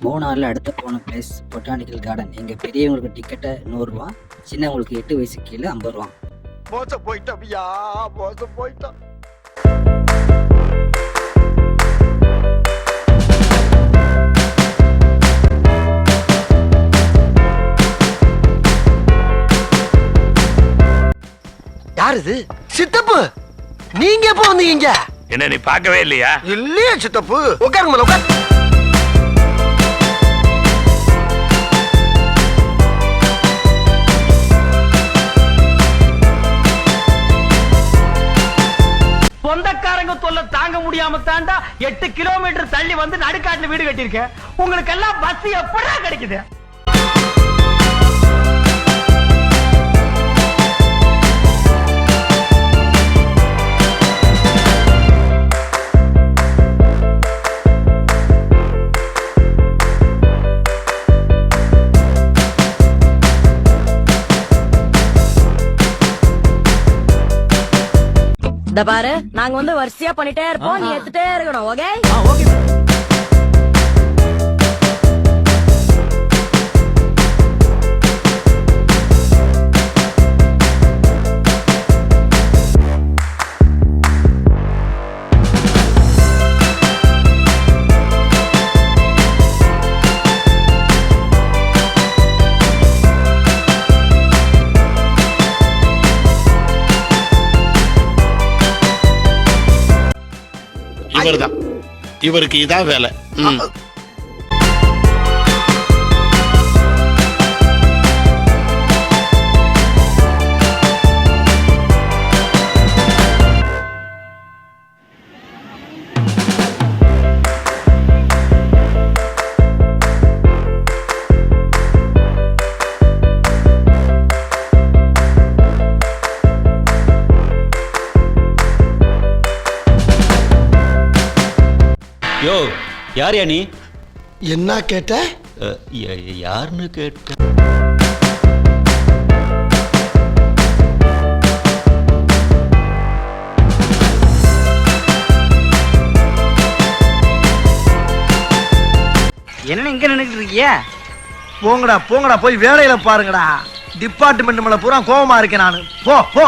மூணாறில் அடுத்து போன place botanical garden. எங்கள் பெரியவங்களுக்கு டிக்கெட்டை 100 ரூபா, சின்னவங்களுக்கு 8 வயசு கீழே 50 ரூபா. மோசம் போயிட்டோம்யா, மோசம் போயிட்டோம். யார் இது? சித்தப்பு, நீங்க எப்போ வந்தீங்க? என்ன நீ பார்க்கவே இல்லையா? இல்லையா சித்தப்பு? உட்காருங்க உட்கார். சொந்தக்காரங்க தொல்லை தாங்க முடியாம தாண்டா 8 கிலோமீட்டர் தள்ளி வந்து நடுக்காட்டுல வீடு கட்டியிருக்கேன். உங்களுக்கு எல்லாம் பஸ் எப்படா கிடைக்குது? இந்த பாரு, நாங்க வந்து வரிசையா பண்ணிட்டே இருப்போம், நீ எடுத்துட்டே இருக்கணும். ஓகே? இவர்தான், இவருக்கு இதான் வேலை. யோ, யார் நீ? என்ன கேட்ட? யாருன்னு கேட்ட? என்ன இங்க நின்னுட்டு இருக்கீங்க? போங்கடா போங்கடா, போய் வேலையில பாருங்கடா. டிபார்ட்மெண்ட் மேல பூரா கோவமா இருக்கேன் நானு. போ போ.